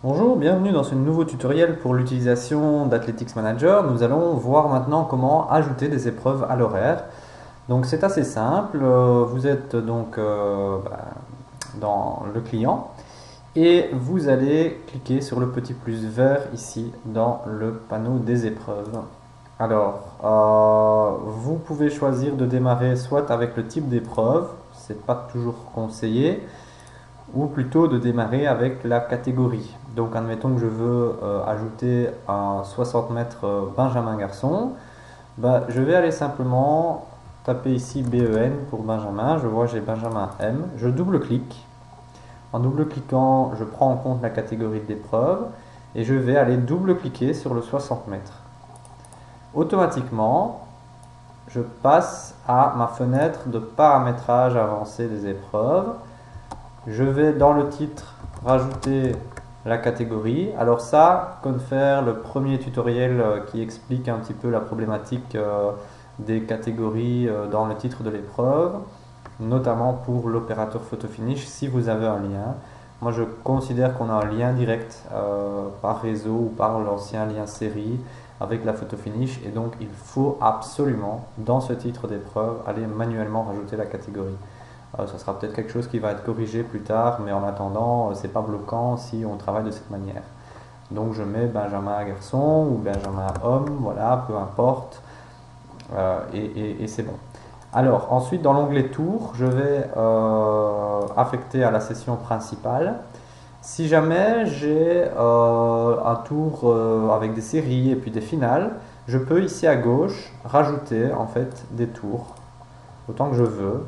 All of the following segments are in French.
Bonjour, bienvenue dans ce nouveau tutoriel pour l'utilisation d'Athletics Manager. Nous allons voir maintenant comment ajouter des épreuves à l'horaire. Donc c'est assez simple, vous êtes donc dans le client et vous allez cliquer sur le petit plus vert ici dans le panneau des épreuves. Alors, vous pouvez choisir de démarrer soit avec le type d'épreuve, c'est pas toujours conseillé, ou plutôt de démarrer avec la catégorie. Donc admettons que je veux ajouter un 60 mètres Benjamin garçon, je vais aller simplement taper ici BEN pour Benjamin, je vois j'ai Benjamin M, je double-clique. En double-cliquant, je prends en compte la catégorie de l'épreuve et je vais aller double-cliquer sur le 60 mètres. Automatiquement, je passe à ma fenêtre de paramétrage avancé des épreuves. Je vais dans le titre rajouter la catégorie. Alors ça, comme faire le premier tutoriel qui explique un petit peu la problématique des catégories dans le titre de l'épreuve, notamment pour l'opérateur photo finish si vous avez un lien. Moi je considère qu'on a un lien direct par réseau ou par l'ancien lien série avec la photo finish et donc il faut absolument dans ce titre d'épreuve aller manuellement rajouter la catégorie. Ça sera peut-être quelque chose qui va être corrigé plus tard, mais en attendant, c'est pas bloquant si on travaille de cette manière. Donc je mets Benjamin garçon ou Benjamin homme, voilà, peu importe, et c'est bon. Alors ensuite dans l'onglet tour, je vais affecter à la session principale. Si jamais j'ai un tour avec des séries et puis des finales, je peux ici à gauche rajouter en fait des tours autant que je veux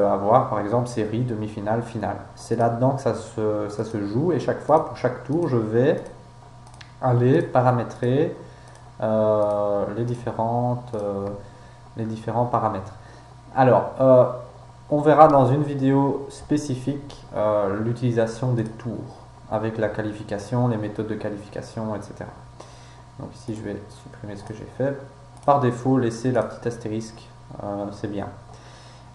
avoir par exemple série, demi-finale, finale. C'est là-dedans que ça se joue et chaque fois, pour chaque tour, je vais aller paramétrer les différents paramètres. Alors, on verra dans une vidéo spécifique l'utilisation des tours avec la qualification, les méthodes de qualification, etc. Donc ici, je vais supprimer ce que j'ai fait. Par défaut, laisser la petite astérisque, c'est bien.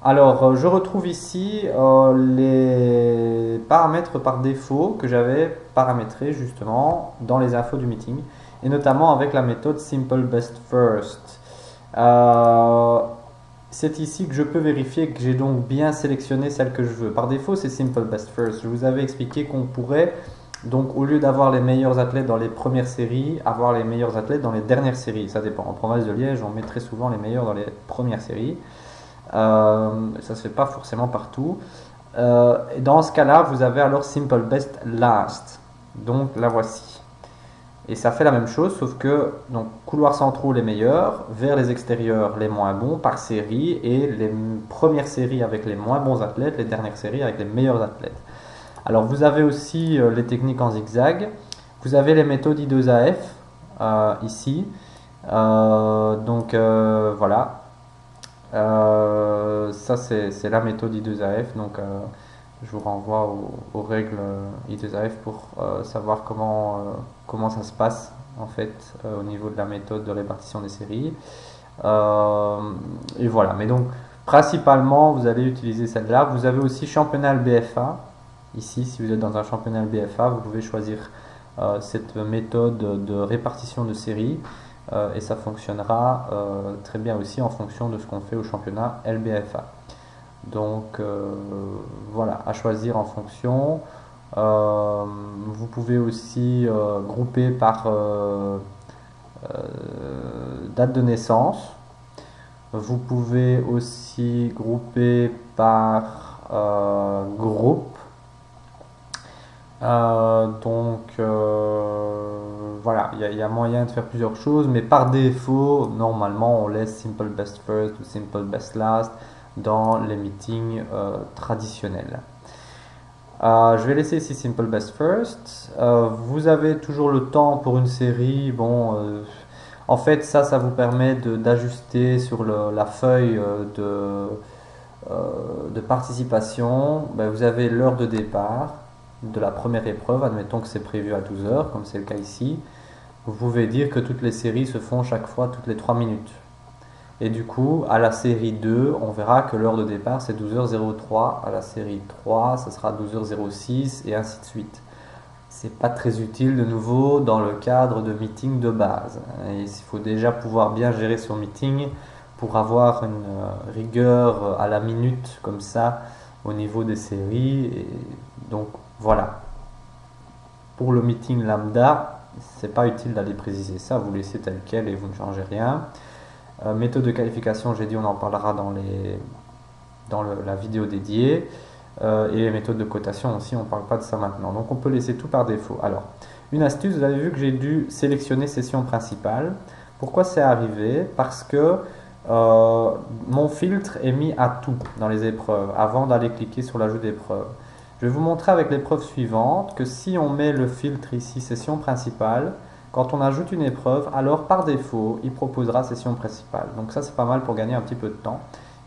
Alors, je retrouve ici les paramètres par défaut que j'avais paramétrés justement dans les infos du meeting, et notamment avec la méthode Simple Best First. C'est ici que je peux vérifier que j'ai donc bien sélectionné celle que je veux. Par défaut, c'est Simple Best First. Je vous avais expliqué qu'on pourrait, donc au lieu d'avoir les meilleurs athlètes dans les premières séries, avoir les meilleurs athlètes dans les dernières séries. Ça dépend. En province de Liège, on met très souvent les meilleurs dans les premières séries. Ça se fait pas forcément partout. Dans ce cas-là, vous avez alors Simple Best Last. Donc la voici. Et ça fait la même chose, sauf que donc couloirs centraux les meilleurs, vers les extérieurs les moins bons par série, et les premières séries avec les moins bons athlètes, les dernières séries avec les meilleurs athlètes. Alors vous avez aussi les techniques en zigzag. Vous avez les méthodes I2AF ici. Voilà. Ça, c'est la méthode I2AF. Donc, je vous renvoie aux règles I2AF pour savoir comment ça se passe en fait au niveau de la méthode de répartition des séries. Et voilà. Mais donc, principalement, vous allez utiliser celle-là. Vous avez aussi championnat BFA. Ici, si vous êtes dans un championnat BFA, vous pouvez choisir cette méthode de répartition de séries. Et ça fonctionnera très bien aussi en fonction de ce qu'on fait au championnat LBFA. Donc voilà, à choisir en fonction. Vous pouvez aussi grouper par date de naissance. Vous pouvez aussi grouper par groupe. Voilà, il y a moyen de faire plusieurs choses, mais par défaut, normalement, on laisse Simple Best First ou Simple Best Last dans les meetings traditionnels. Je vais laisser ici Simple Best First. Vous avez toujours le temps pour une série. Bon, en fait, ça vous permet d'ajuster sur la feuille de participation. Ben, vous avez l'heure de départ de la première épreuve, admettons que c'est prévu à 12 heures, comme c'est le cas ici. Vous pouvez dire que toutes les séries se font chaque fois toutes les 3 minutes. Et du coup, à la série 2, on verra que l'heure de départ c'est 12h03. À la série 3, ce sera 12h06 et ainsi de suite. C'est pas très utile de nouveau dans le cadre de meeting de base. Et il faut déjà pouvoir bien gérer son meeting pour avoir une rigueur à la minute comme ça au niveau des séries. Et donc voilà. Pour le meeting lambda, c'est pas utile d'aller préciser ça, vous laissez tel quel et vous ne changez rien. Méthode de qualification, j'ai dit on en parlera dans la vidéo dédiée. Et les méthodes de cotation aussi, on ne parle pas de ça maintenant. Donc on peut laisser tout par défaut. Alors, une astuce, vous avez vu que j'ai dû sélectionner session principale. Pourquoi c'est arrivé? Parce que mon filtre est mis à tout dans les épreuves avant d'aller cliquer sur l'ajout d'épreuve. Je vais vous montrer avec l'épreuve suivante que si on met le filtre ici session principale, quand on ajoute une épreuve, alors par défaut, il proposera session principale. Donc ça c'est pas mal pour gagner un petit peu de temps.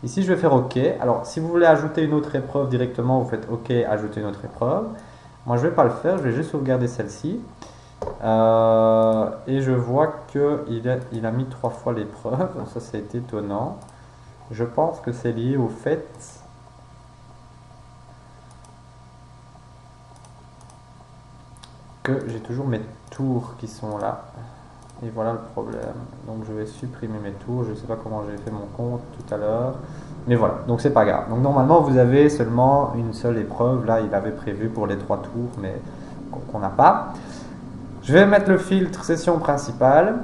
Ici je vais faire OK. Alors si vous voulez ajouter une autre épreuve directement, vous faites OK, ajouter une autre épreuve. Moi je ne vais pas le faire, je vais juste sauvegarder celle-ci. Et je vois qu'il a mis 3 fois l'épreuve, ça c'est étonnant. Je pense que c'est lié au fait que j'ai toujours mes tours qui sont là. Et voilà le problème. Donc je vais supprimer mes tours. Je ne sais pas comment j'ai fait mon compte tout à l'heure. Mais voilà, donc c'est pas grave. Donc normalement vous avez seulement une seule épreuve. Là il avait prévu pour les 3 tours, mais qu'on n'a pas. Je vais mettre le filtre session principale.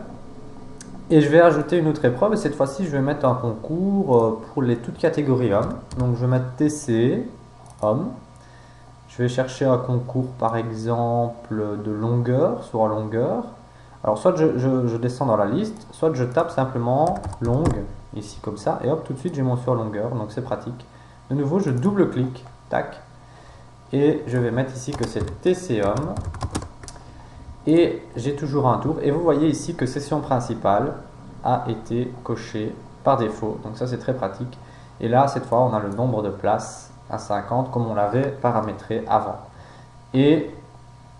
Et je vais ajouter une autre épreuve. Et cette fois-ci je vais mettre un concours pour toutes catégories hommes. Donc je vais mettre TC, homme. Je vais chercher un concours par exemple de longueur, soit longueur. Alors soit je descends dans la liste, soit je tape simplement longue, ici comme ça, et hop, tout de suite j'ai mon sur longueur, donc c'est pratique. De nouveau, je double-clique, tac, et je vais mettre ici que c'est TC homme, et j'ai toujours un tour, et vous voyez ici que session principale a été cochée par défaut, donc ça c'est très pratique. Et là, cette fois, on a le nombre de places à 50, comme on l'avait paramétré avant. Et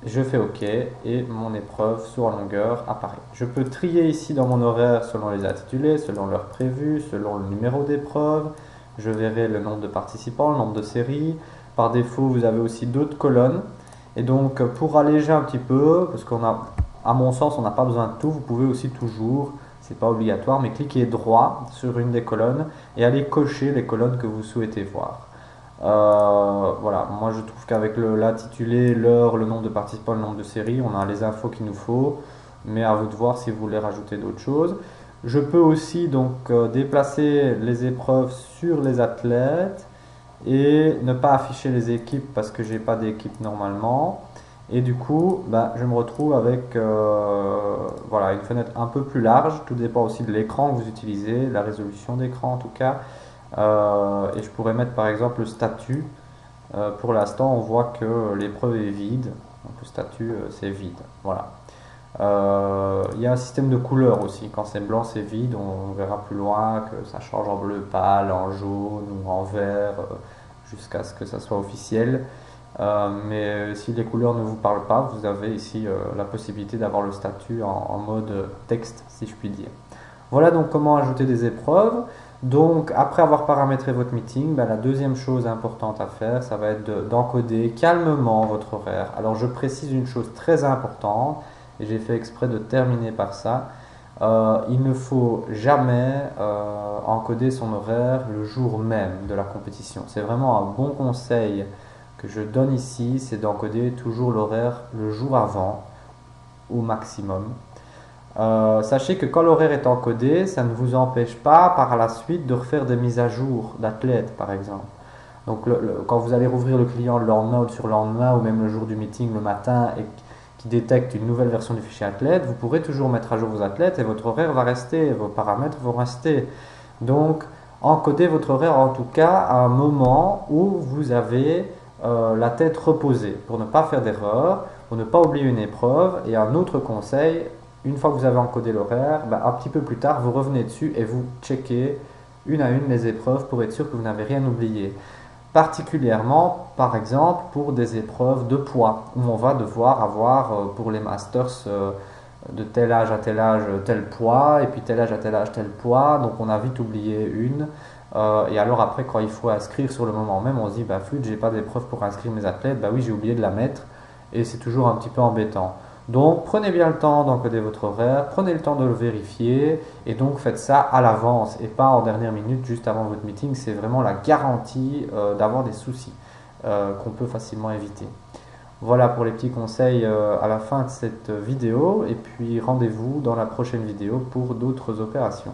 je fais OK et mon épreuve sur longueur apparaît. Je peux trier ici dans mon horaire selon les intitulés, selon l'heure prévue, selon le numéro d'épreuve. Je verrai le nombre de participants, le nombre de séries. Par défaut, vous avez aussi d'autres colonnes. Et donc, pour alléger un petit peu, parce à mon sens, on n'a pas besoin de tout, vous pouvez aussi toujours, c'est pas obligatoire, mais cliquer droit sur une des colonnes et aller cocher les colonnes que vous souhaitez voir. Voilà, moi je trouve qu'avec l'intitulé, l'heure, le nombre de participants, le nombre de séries, on a les infos qu'il nous faut, mais à vous de voir si vous voulez rajouter d'autres choses. Je peux aussi donc déplacer les épreuves sur les athlètes et ne pas afficher les équipes parce que j'ai pas d'équipe normalement. Et du coup, je me retrouve avec voilà, une fenêtre un peu plus large. Tout dépend aussi de l'écran que vous utilisez, la résolution d'écran en tout cas. Et je pourrais mettre par exemple le statut. Pour l'instant, on voit que l'épreuve est vide. Donc le statut, c'est vide. Voilà. Il y a un système de couleurs aussi. Quand c'est blanc, c'est vide. On verra plus loin que ça change en bleu pâle, en jaune ou en vert jusqu'à ce que ça soit officiel. Mais si les couleurs ne vous parlent pas, vous avez ici la possibilité d'avoir le statut en mode texte, si je puis dire. Voilà donc comment ajouter des épreuves. Donc après avoir paramétré votre meeting, la deuxième chose importante à faire, ça va être d'encoder calmement votre horaire. Alors je précise une chose très importante, et j'ai fait exprès de terminer par ça. Il ne faut jamais encoder son horaire le jour même de la compétition. C'est vraiment un bon conseil que je donne ici, c'est d'encoder toujours l'horaire le jour avant, au maximum. Sachez que quand l'horaire est encodé, ça ne vous empêche pas par la suite de refaire des mises à jour d'athlètes par exemple. Donc quand vous allez rouvrir le client le lendemain ou sur le lendemain ou même le jour du meeting le matin et qui détecte une nouvelle version du fichier athlète, vous pourrez toujours mettre à jour vos athlètes et votre horaire va rester, vos paramètres vont rester. Donc encodez votre horaire en tout cas à un moment où vous avez la tête reposée pour ne pas faire d'erreur, pour ne pas oublier une épreuve. Et un autre conseil, une fois que vous avez encodé l'horaire, un petit peu plus tard, vous revenez dessus et vous checkez une à une les épreuves pour être sûr que vous n'avez rien oublié. Particulièrement, par exemple, pour des épreuves de poids, où on va devoir avoir pour les masters de tel âge à tel âge tel poids, et puis tel âge à tel âge tel poids, donc on a vite oublié une. Et alors après, quand il faut inscrire sur le moment même, on se dit, bah flûte, j'ai pas d'épreuve pour inscrire mes athlètes, bah oui, j'ai oublié de la mettre, et c'est toujours un petit peu embêtant. Donc prenez bien le temps d'encoder votre horaire, prenez le temps de le vérifier, et donc faites ça à l'avance, et pas en dernière minute, juste avant votre meeting, c'est vraiment la garantie d'avoir des soucis qu'on peut facilement éviter. Voilà pour les petits conseils à la fin de cette vidéo, et puis rendez-vous dans la prochaine vidéo pour d'autres opérations.